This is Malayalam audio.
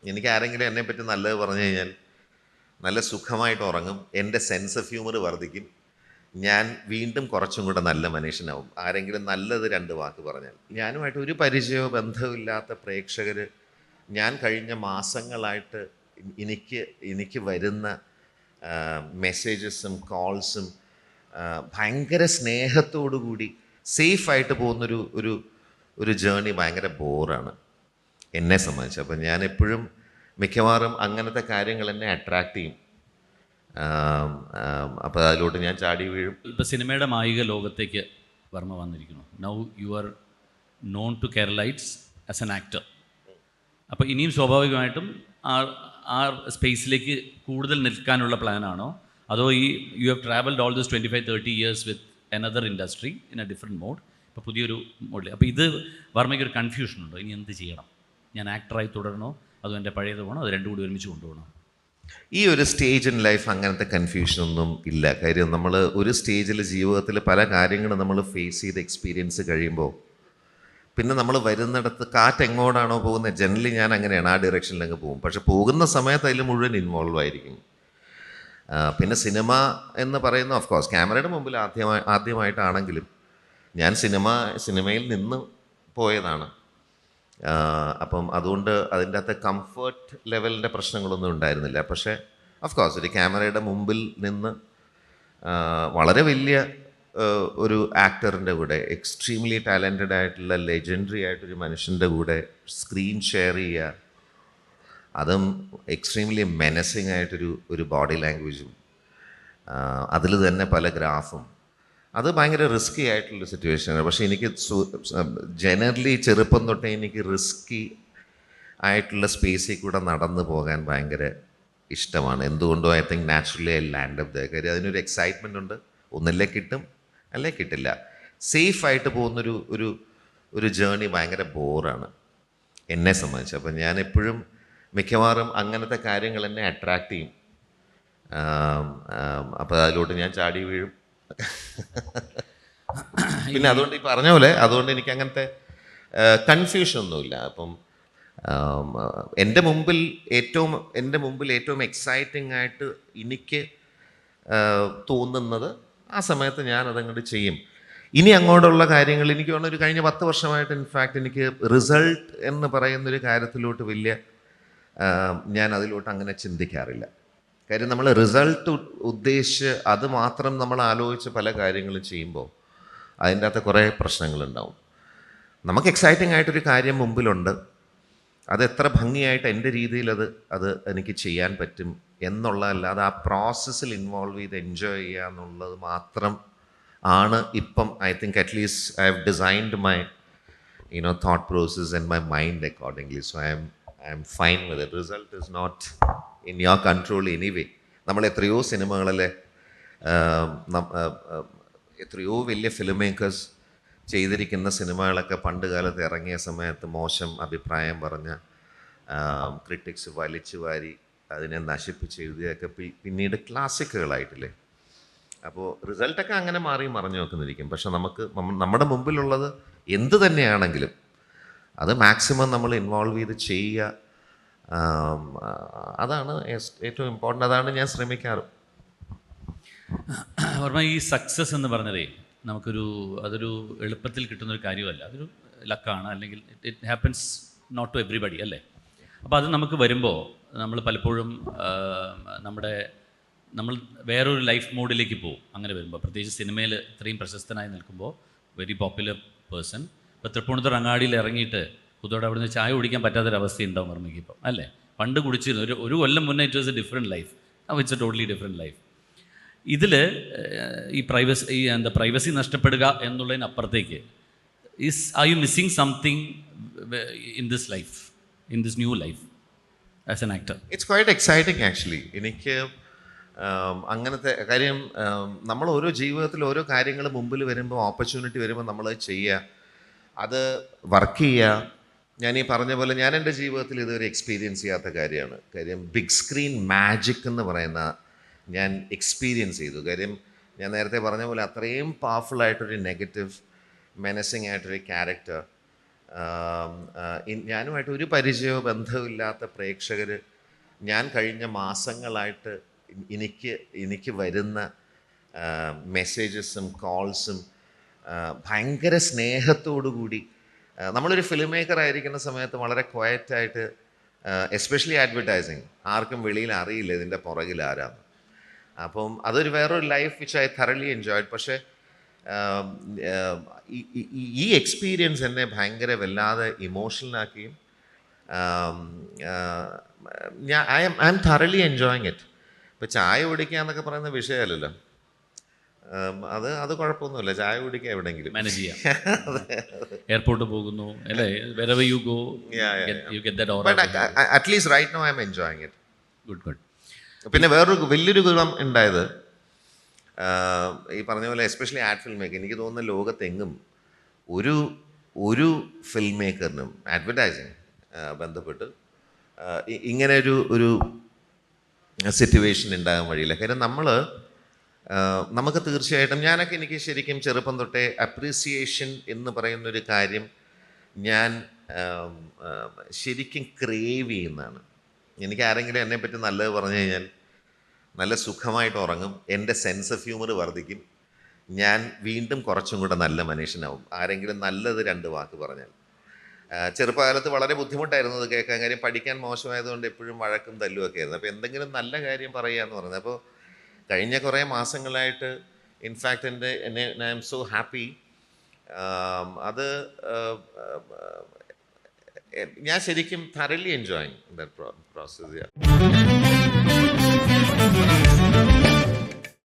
എനിക്ക് ആരെങ്കിലും എന്നെപ്പറ്റി നല്ലത് പറഞ്ഞു കഴിഞ്ഞാൽ നല്ല സുഖമായിട്ട് ഉറങ്ങും, എൻ്റെ സെൻസ് ഓഫ് ഹ്യൂമർ വർദ്ധിക്കും, ഞാൻ വീണ്ടും കുറച്ചും കൂടെ നല്ല മനുഷ്യനാവും. ആരെങ്കിലും നല്ലത് രണ്ട് വാക്ക് പറഞ്ഞാൽ. ഞാനുമായിട്ട് ഒരു പരിചയമോ ബന്ധവും ഇല്ലാത്ത പ്രേക്ഷകർ ഞാൻ കഴിഞ്ഞ മാസങ്ങളായിട്ട് എനിക്ക് എനിക്ക് വരുന്ന മെസ്സേജസും കോൾസും ഭയങ്കര സ്നേഹത്തോടു കൂടി സേഫായിട്ട് പോകുന്നൊരു ഒരു ഒരു ജേണി ഭയങ്കര ബോറാണ് എന്നെ സംബന്ധിച്ച്. അപ്പം ഞാൻ എപ്പോഴും മിക്കവാറും അങ്ങനത്തെ കാര്യങ്ങൾ എന്നെ അട്രാക്റ്റ് ചെയ്യും. അപ്പോൾ അതിലോട്ട് ഞാൻ ചാടി വീഴും. ഇപ്പോൾ സിനിമയുടെ മായിക ലോകത്തേക്ക് വർമ്മ വന്നിരിക്കുന്നു. Now you are known to Keralites as an actor. അപ്പോൾ ഇനിയും സ്വാഭാവികമായിട്ടും ആ സ്പേസിലേക്ക് കൂടുതൽ നിൽക്കാനുള്ള പ്ലാനാണോ, അതോ you have travelled all this 25-30 years with another industry in a different mode, ഇപ്പോൾ പുതിയൊരു മോഡിൽ. അപ്പോൾ ഇത് വർമ്മയ്ക്ക് ഒരു കൺഫ്യൂഷൻ ഉണ്ടോ? ഇനി എന്ത് ചെയ്യണം? ഞാൻ ആക്ടറായി തുടരണോ, അതോ എൻ്റെ പഴയത് പോകണോ, അത് രണ്ടും കൂടി ഒരുമിച്ച് കൊണ്ടുപോകണോ? ഈ ഒരു സ്റ്റേജ് ഇൻ ലൈഫ് അങ്ങനത്തെ കൺഫ്യൂഷനൊന്നും ഇല്ല. കാര്യം നമ്മൾ ഒരു സ്റ്റേജിൽ ജീവിതത്തിൽ പല കാര്യങ്ങളും നമ്മൾ ഫേസ് ചെയ്ത് എക്സ്പീരിയൻസ് കഴിയുമ്പോൾ പിന്നെ നമ്മൾ വരുന്നിടത്ത് കാറ്റ് എങ്ങോട്ടാണോ പോകുന്നത്, ജനറലി ഞാൻ അങ്ങനെയാണ്, ആ ഡയറക്ഷനിലങ്ങ് പോകും. പക്ഷെ പോകുന്ന സമയത്ത് അതിൽ മുഴുവൻ ഇൻവോൾവ് ആയിരിക്കും. പിന്നെ സിനിമ എന്ന് പറയുന്ന ഓഫ് കോഴ്സ് ക്യാമറയുടെ മുമ്പിൽ ആദ്യമായിട്ടാണെങ്കിലും ഞാൻ സിനിമയിൽ നിന്ന് പോയതാണ്. അപ്പം അതുകൊണ്ട് അതിൻ്റെ അകത്തെ കംഫർട്ട് ലെവലിൻ്റെ പ്രശ്നങ്ങളൊന്നും ഉണ്ടായിരുന്നില്ല. പക്ഷേ ഓഫ് കോഴ്സ് ഒരു ക്യാമറയുടെ മുമ്പിൽ നിന്ന് വളരെ വലിയ ഒരു ആക്ടറിൻ്റെ കൂടെ, എക്സ്ട്രീംലി ടാലൻറ്റഡ് ആയിട്ടുള്ള ലെജൻഡറി ആയിട്ടൊരു മനുഷ്യൻ്റെ കൂടെ സ്ക്രീൻ ഷെയർ ചെയ്യുക, അതും എക്സ്ട്രീംലി മെനസിങ് ആയിട്ടൊരു ബോഡി ലാംഗ്വേജും അതിൽ തന്നെ പല ഗ്രാഫും, അത് ഭയങ്കര റിസ്ക്കി ആയിട്ടുള്ള സിറ്റുവേഷനാണ്. പക്ഷേ എനിക്ക് ജനറലി ചെറുപ്പം തൊട്ടേ എനിക്ക് റിസ്ക്കി ആയിട്ടുള്ള സ്പേസിൽ കൂടെ നടന്നു പോകാൻ ഭയങ്കര ഇഷ്ടമാണ്. എന്തുകൊണ്ടോ I think naturally I land up the. കാര്യം അതിനൊരു എക്സൈറ്റ്മെൻ്റ് ഉണ്ട്. ഒന്നില്ലേ കിട്ടും, അല്ലേ കിട്ടില്ല. സേഫായിട്ട് പോകുന്നൊരു ഒരു ഒരു ജേണി ഭയങ്കര ബോറാണ് എന്നെ സംബന്ധിച്ച്. അപ്പം ഞാൻ എപ്പോഴും മിക്കവാറും അങ്ങനത്തെ കാര്യങ്ങൾ എന്നെ അട്രാക്റ്റ് ചെയ്യും. അപ്പോൾ അതിലോട്ട് ഞാൻ ചാടി വീഴും. പിന്നെ അതുകൊണ്ട് ഈ പറഞ്ഞ പോലെ അതുകൊണ്ട് എനിക്ക് അങ്ങനത്തെ കൺഫ്യൂഷൻ ഒന്നുമില്ല. അപ്പം എൻ്റെ മുമ്പിൽ ഏറ്റവും എക്സൈറ്റിംഗ് ആയിട്ട് എനിക്ക് തോന്നുന്നത് ആ സമയത്ത് ഞാൻ അതങ്ങോട്ട് ചെയ്യും. ഇനി അങ്ങോട്ടുള്ള കാര്യങ്ങൾ എനിക്ക് തോന്നുന്നു ഒരു കഴിഞ്ഞ 10 വർഷമായിട്ട് ഇൻഫാക്റ്റ് എനിക്ക് റിസൾട്ട് എന്ന് പറയുന്നൊരു കാര്യത്തിലോട്ട് വലിയ ഞാൻ അതിലോട്ട് അങ്ങനെ ചിന്തിക്കാറില്ല. കാര്യം നമ്മൾ റിസൾട്ട് ഉദ്ദേശിച്ച് അത് മാത്രം നമ്മൾ ആലോചിച്ച് പല കാര്യങ്ങളും ചെയ്യുമ്പോൾ അതിൻ്റെ അകത്ത് കുറേ പ്രശ്നങ്ങളുണ്ടാവും. നമുക്ക് എക്സൈറ്റിംഗ് ആയിട്ടൊരു കാര്യം മുമ്പിലുണ്ട്, അത് എത്ര ഭംഗിയായിട്ട് എൻ്റെ രീതിയിൽ അത് എനിക്ക് ചെയ്യാൻ പറ്റും എന്നുള്ളതല്ലാതെ ആ പ്രോസസ്സിൽ ഇൻവോൾവ് ചെയ്ത് എൻജോയ് ചെയ്യുക എന്നുള്ളത് മാത്രം ആണ് ഇപ്പം I think at least I have designed my thought process and my mind accordingly. So I am fine with it. Result is not in your control anyway. നമ്മൾ എത്രയോ സിനിമകളിലെ എത്രയോ വലിയ ഫിലിം മേക്കേഴ്സ് ചെയ്തിരിക്കുന്ന സിനിമകളൊക്കെ പണ്ട് കാലത്ത് ഇറങ്ങിയ സമയത്ത് മോശം അഭിപ്രായം പറഞ്ഞ ക്രിട്ടിക്സ് വലിച്ചു വാരി അതിനെ നശിപ്പിച്ച് എഴുതിയൊക്കെ പിന്നീട് ക്ലാസിക്കുകളായിട്ടില്ലേ. അപ്പോൾ റിസൾട്ടൊക്കെ അങ്ങനെ മാറി മറിഞ്ഞു വെക്കുന്നിരിക്കും. പക്ഷെ നമ്മുടെ മുമ്പിലുള്ളത് എന്ത് തന്നെയാണെങ്കിലും അത് മാക്സിമം നമ്മൾ ഇൻവോൾവ് ചെയ്ത് ചെയ്യുക, അതാണ് ഏറ്റവും ഇമ്പോർട്ടൻ്റ്. അതാണ് ഞാൻ ശ്രമിക്കാറ്. വർമ്മ, ഈ സക്സസ് എന്ന് പറഞ്ഞതേ അതൊരു എളുപ്പത്തിൽ കിട്ടുന്നൊരു കാര്യമല്ല. അതൊരു ലക്കാണ്, അല്ലെങ്കിൽ it happens not to everybody, അല്ലേ? അപ്പോൾ അത് നമുക്ക് വരുമ്പോൾ നമ്മൾ പലപ്പോഴും നമ്മൾ വേറൊരു ലൈഫ് മോഡിലേക്ക് പോകും. അങ്ങനെ വരുമ്പോൾ പ്രത്യേകിച്ച് സിനിമയിൽ ഇത്രയും പ്രശസ്തനായി നിൽക്കുമ്പോൾ, വെരി പോപ്പുലർ പേഴ്സൺ, ഇപ്പോൾ തൃപ്പൂണിത്തുറ അങ്ങാടിയിൽ ഇറങ്ങിയിട്ട് പുതുതോടെ അവിടെ നിന്ന് ചായ കുടിക്കാൻ പറ്റാത്തൊരവസ്ഥ ഉണ്ടാവും വർമ്മയ്ക്ക് ഇപ്പം, അല്ലേ? പണ്ട് കുടിച്ചിരുന്നു. ഒരു കൊല്ലം മുന്നേ it was a different life. It's a totally different life. ഇതിൽ ഈ പ്രൈവസി നഷ്ടപ്പെടുക എന്നുള്ളതിനപ്പുറത്തേക്ക് are you missing something in this life, in this new life as an actor? It's quite exciting actually. എനിക്ക് അങ്ങനത്തെ കാര്യം, നമ്മൾ ഓരോ ജീവിതത്തിൽ ഓരോ കാര്യങ്ങൾ മുമ്പിൽ വരുമ്പോൾ, ഓപ്പർച്യൂണിറ്റി വരുമ്പോൾ നമ്മളത് ചെയ്യുക, അത് വർക്ക് ചെയ്യുക. ഞാൻ ഈ പറഞ്ഞ പോലെ ഞാൻ എൻ്റെ ജീവിതത്തിൽ ഇതുവരെ എക്സ്പീരിയൻസ് ചെയ്യാത്ത കാര്യമാണ്. കാര്യം ബിഗ് സ്ക്രീൻ മാജിക് എന്ന് പറയുന്ന ഞാൻ എക്സ്പീരിയൻസ് ചെയ്തു. കാര്യം ഞാൻ നേരത്തെ പറഞ്ഞ പോലെ അത്രയും പവർഫുള്ളായിട്ടൊരു നെഗറ്റീവ് മെനസിങ് ആയിട്ടൊരു ക്യാരക്ടർ ഞാനുമായിട്ട് ഒരു പരിചയമോ ബന്ധമില്ലാത്ത പ്രേക്ഷകർ ഞാൻ കഴിഞ്ഞ മാസങ്ങളായിട്ട് എനിക്ക് വരുന്ന മെസ്സേജസും കോൾസും ഭയങ്കര സ്നേഹത്തോടു കൂടി, നമ്മളൊരു ഫിലിം മേക്കർ ആയിരിക്കുന്ന സമയത്ത് വളരെ ക്വയറ്റായിട്ട്, എസ്പെഷ്യലി അഡ്വർടൈസിങ്, ആർക്കും വെളിയിൽ അറിയില്ല ഇതിൻ്റെ പുറകിൽ ആരാന്ന്. അപ്പം അതൊരു വേറൊരു life which I thoroughly enjoyed. പക്ഷേ ഈ എക്സ്പീരിയൻസ് എന്നെ ഭയങ്കര വല്ലാതെ ഇമോഷണലാക്കുകയും I'm thoroughly enjoying it. ഇപ്പോൾ ചായ കുടിക്കുക എന്നൊക്കെ പറയുന്ന വിഷയമല്ലല്ലോ, അത് കുഴപ്പമൊന്നുമില്ല. ചായ കുടിക്കുക എവിടെയെങ്കിലും മാനേജ് ചെയ്യാം. എയർപോർട്ട് പോകുന്നു അല്ലേ, wherever you go, you get that aura. But at least right now I am enjoying it. Good. പിന്നെ വേറൊരു വലിയൊരു ഗുണം ഉണ്ടായത്, ഈ പറഞ്ഞ പോലെ എസ്പെഷ്യലി ആഡ് ഫിൽം മേക്കർ, എനിക്ക് തോന്നുന്ന ലോകത്തെങ്ങും ഒരു ഫിൽം മേക്കറിനും അഡ്വർടൈസിങ് ബന്ധപ്പെട്ട് ഇങ്ങനെ ഒരു സിറ്റുവേഷൻ ഉണ്ടാകാൻ വഴിയില്ല. കാര്യം നമുക്ക് തീർച്ചയായിട്ടും, എനിക്ക് ശരിക്കും ചെറുപ്പം തൊട്ടേ അപ്രീസിയേഷൻ എന്ന് പറയുന്നൊരു കാര്യം ഞാൻ ശരിക്കും ക്രേവ് ചെയ്യുന്നതാണ്. എനിക്ക് ആരെങ്കിലും എന്നെപ്പറ്റി നല്ലത് പറഞ്ഞു കഴിഞ്ഞാൽ നല്ല സുഖമായിട്ട് ഉറങ്ങും, എൻ്റെ സെൻസ് ഓഫ് ഹ്യൂമർ വർദ്ധിക്കും, ഞാൻ വീണ്ടും കുറച്ചും കൂടെ നല്ല മനുഷ്യനാവും ആരെങ്കിലും നല്ലത് 2 വാക്ക് പറഞ്ഞാൽ. ചെറുപ്പകാലത്ത് വളരെ ബുദ്ധിമുട്ടായിരുന്നു അത് കേൾക്കാൻ. കാര്യം പഠിക്കാൻ മോശമായതുകൊണ്ട് എപ്പോഴും വഴക്കും തല്ലുമൊക്കെ ആയിരുന്നു. അപ്പോൾ എന്തെങ്കിലും നല്ല കാര്യം പറയുക എന്ന് പറയുന്നത്, അപ്പോൾ കഴിഞ്ഞ കുറേ മാസങ്ങളായിട്ട് in fact I'm so happy. അത് ഞാൻ ശരിക്കും thoroughly enjoying that process. Yeah.